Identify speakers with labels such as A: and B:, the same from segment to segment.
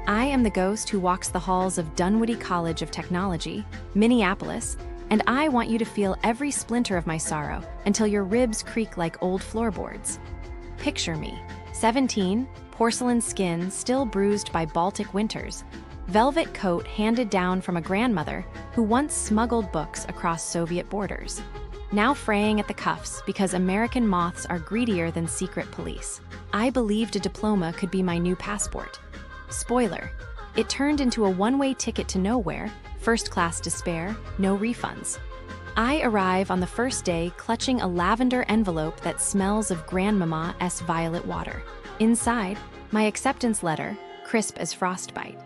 A: I am the ghost who walks the halls of Dunwoody College of Technology, Minneapolis, and I want you to feel every splinter of my sorrow until your ribs creak like old floorboards. Picture me, 17, porcelain skin still bruised by Baltic winters, velvet coat handed down from a grandmother who once smuggled books across Soviet borders, now fraying at the cuffs because American moths are greedier than secret police. I believed a diploma could be my new passport. Spoiler, it turned into a one-way ticket to nowhere, first-class despair, no refunds. I arrive on the first day clutching a lavender envelope that smells of Grandmama's violet water. Inside, my acceptance letter, crisp as frostbite.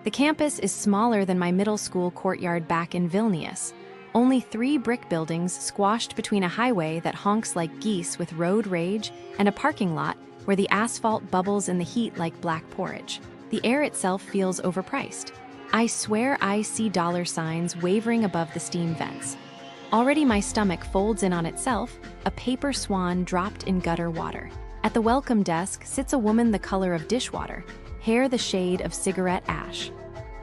A: The campus is smaller than my middle school courtyard back in Vilnius. Only 3 brick buildings squashed between a highway that honks like geese with road rage and a parking lot where the asphalt bubbles in the heat like black porridge. The air itself feels overpriced. I swear I see dollar signs wavering above the steam vents. Already my stomach folds in on itself, a paper swan dropped in gutter water. At the welcome desk sits a woman the color of dishwater, hair the shade of cigarette ash.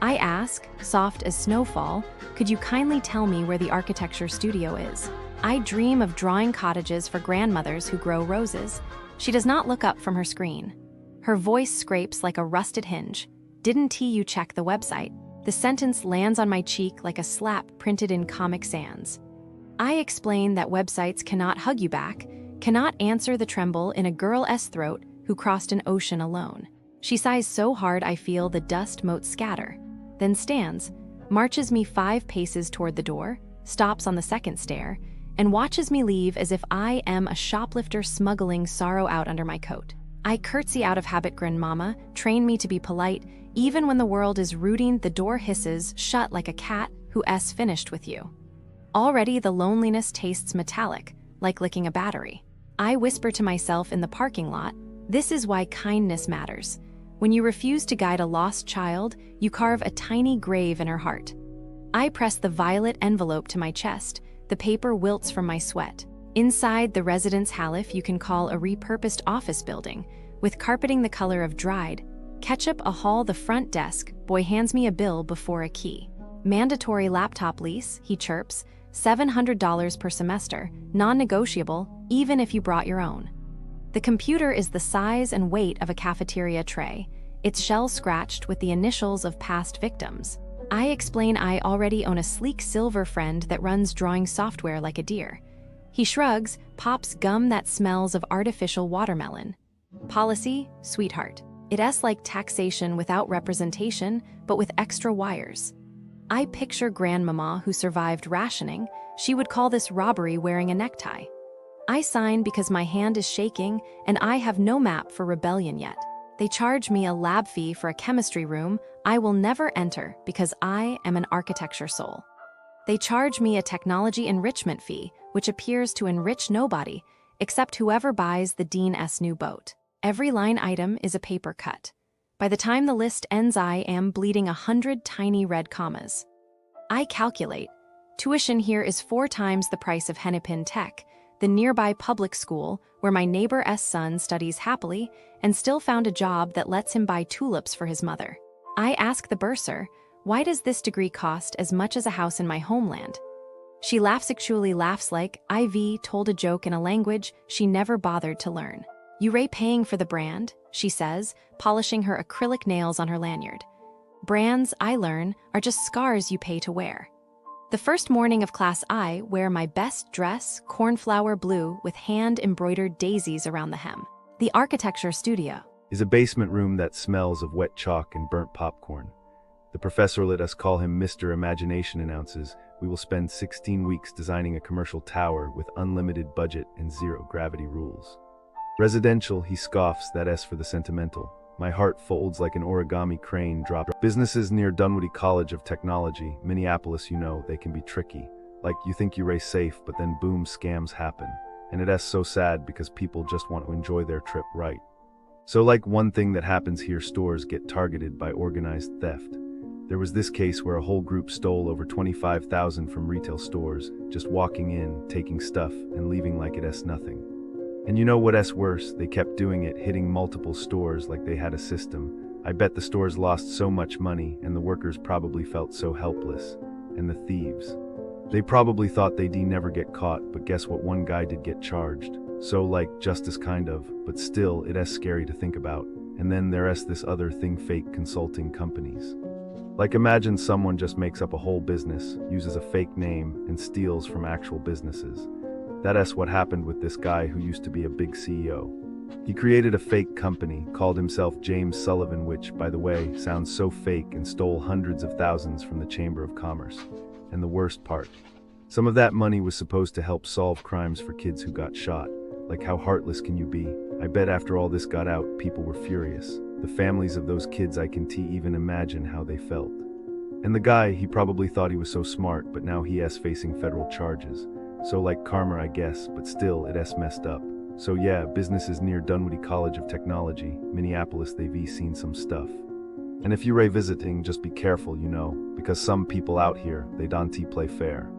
A: I ask, soft as snowfall, could you kindly tell me where the architecture studio is? I dream of drawing cottages for grandmothers who grow roses. She does not look up from her screen. Her voice scrapes like a rusted hinge. Didn't you check the website? The sentence lands on my cheek like a slap printed in Comic Sans. I explain that websites cannot hug you back, cannot answer the tremble in a girl's throat who crossed an ocean alone. She sighs so hard I feel the dust motes scatter, then stands, marches me 5 paces toward the door, stops on the second stair, and watches me leave as if I am a shoplifter smuggling sorrow out under my coat. I curtsy out of habit. Grandmama, train me to be polite, even when the world is rooting. The door hisses shut like a cat who's finished with you. Already the loneliness tastes metallic, like licking a battery. I whisper to myself in the parking lot, this is why kindness matters. When you refuse to guide a lost child, you carve a tiny grave in her heart. I press the violet envelope to my chest. The paper wilts from my sweat. Inside the residence halif you can call a repurposed office building, with carpeting the color of dried ketchup. A hall. The front desk boy hands me a bill before a key. Mandatory laptop lease, he chirps, $700 per semester, non-negotiable, even if you brought your own. The computer is the size and weight of a cafeteria tray, its shell scratched with the initials of past victims. I explain I already own a sleek silver friend that runs drawing software like a deer. He shrugs, pops gum that smells of artificial watermelon. Policy, sweetheart. It's like taxation without representation, but with extra wires. I picture Grandmama who survived rationing. She would call this robbery wearing a necktie. I sign because my hand is shaking and I have no map for rebellion yet. They charge me a lab fee for a chemistry room I will never enter because I am an architecture soul. They charge me a technology enrichment fee, which appears to enrich nobody, except whoever buys the Dean's new boat. Every line item is a paper cut. By the time the list ends, I am bleeding 100 tiny red commas. I calculate. Tuition here is 4 times the price of Hennepin Tech, the nearby public school where my neighbor's son studies happily and still found a job that lets him buy tulips for his mother. I ask the bursar, why does this degree cost as much as a house in my homeland? She actually laughs like Ivy told a joke in a language she never bothered to learn. You're paying for the brand, she says, polishing her acrylic nails on her lanyard. Brands, I learn, are just scars you pay to wear. The first morning of class I wear my best dress, cornflower blue with hand-embroidered daisies around the hem. The architecture studio
B: is a basement room that smells of wet chalk and burnt popcorn. The professor let us call him Mr. Imagination, announces we will spend 16 weeks designing a commercial tower with unlimited budget and zero gravity rules. Residential, he scoffs, that S for the sentimental. My heart folds like an origami crane dropped. Businesses near Dunwoody College of Technology, Minneapolis, you know, they can be tricky. Like you think you race safe, but then boom, scams happen. And it's so sad because people just want to enjoy their trip right. So like one thing that happens here, stores get targeted by organized theft. There was this case where a whole group stole over $25,000 from retail stores, just walking in, taking stuff, and leaving like it's nothing. And you know what's worse? They kept doing it, hitting multiple stores like they had a system. I bet the stores lost so much money, and the workers probably felt so helpless. And the thieves. They probably thought they'd never get caught, but guess what? One guy did get charged. So like, justice kind of, but still, it's scary to think about. And then there's this other thing, fake consulting companies. Like imagine someone just makes up a whole business, uses a fake name, and steals from actual businesses. That's what happened with this guy who used to be a big CEO. He created a fake company, called himself James Sullivan, which, by the way, sounds so fake, and stole hundreds of thousands from the Chamber of Commerce. And the worst part, some of that money was supposed to help solve crimes for kids who got shot. Like, how heartless can you be? I bet after all this got out, people were furious. The families of those kids, I can even imagine how they felt. And the guy, he probably thought he was so smart, but now he is facing federal charges. So like karma, I guess, but still, it's messed up. So yeah, businesses near Dunwoody College of Technology, Minneapolis, they've seen some stuff. And if you're visiting, just be careful, because some people out here, they don't play fair.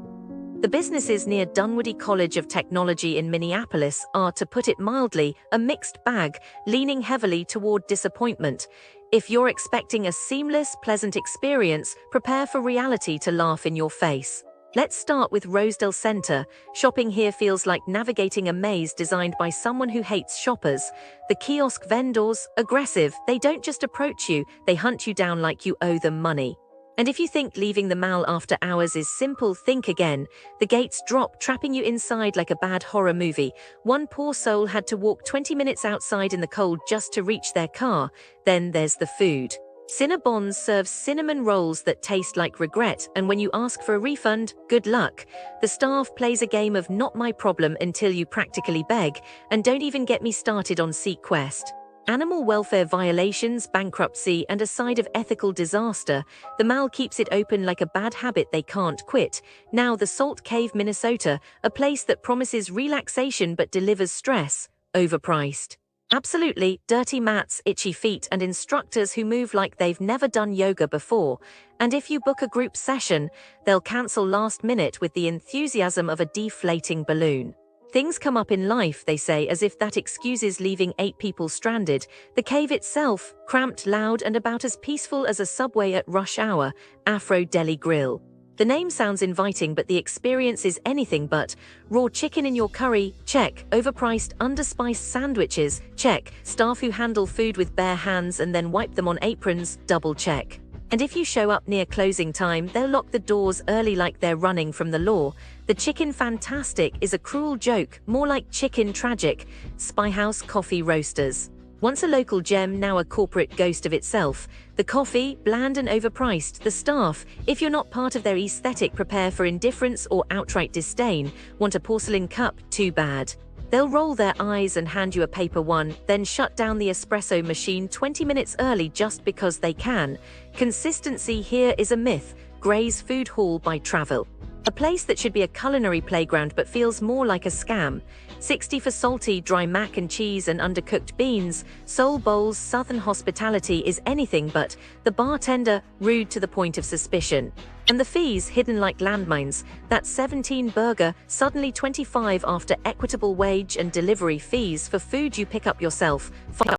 C: The businesses near Dunwoody College of Technology in Minneapolis are, to put it mildly, a mixed bag, leaning heavily toward disappointment. If you're expecting a seamless, pleasant experience, prepare for reality to laugh in your face. Let's start with Rosedale Center. Shopping here feels like navigating a maze designed by someone who hates shoppers. The kiosk vendors, aggressive, they don't just approach you, they hunt you down like you owe them money. And if you think leaving the mall after hours is simple, think again. The gates drop, trapping you inside like a bad horror movie. One poor soul had to walk 20 minutes outside in the cold just to reach their car. Then there's the food. Cinnabons serves cinnamon rolls that taste like regret, and when you ask for a refund, good luck. The staff plays a game of not my problem until you practically beg, and don't even get me started on Sequest. Animal welfare violations, bankruptcy, and a side of ethical disaster. The mall keeps it open like a bad habit they can't quit. Now the Salt Cave, Minnesota, a place that promises relaxation but delivers stress. Overpriced. Absolutely, dirty mats, itchy feet, and instructors who move like they've never done yoga before. And if you book a group session, they'll cancel last minute with the enthusiasm of a deflating balloon. Things come up in life, they say, as if that excuses leaving 8 people stranded. The cave itself, cramped, loud, and about as peaceful as a subway at rush hour. Afro Deli Grill. The name sounds inviting, but the experience is anything but. Raw chicken in your curry? Check. Overpriced, underspiced sandwiches? Check. Staff who handle food with bare hands and then wipe them on aprons? Double check. And if you show up near closing time, they'll lock the doors early like they're running from the law. The chicken fantastic is a cruel joke, more like chicken tragic. Spy House Coffee Roasters. Once a local gem, now a corporate ghost of itself. The coffee, bland and overpriced. The staff, if you're not part of their aesthetic, prepare for indifference or outright disdain. Want a porcelain cup? Too bad. They'll roll their eyes and hand you a paper one, then shut down the espresso machine 20 minutes early just because they can. Consistency here is a myth. Gray's Food Hall by Travel. A place that should be a culinary playground but feels more like a scam. 60 for salty, dry mac and cheese and undercooked beans. Soul Bowl's Southern hospitality is anything but. The bartender, rude to the point of suspicion. And the fees, hidden like landmines. That 17 burger, suddenly 25 after equitable wage and delivery fees for food you pick up yourself.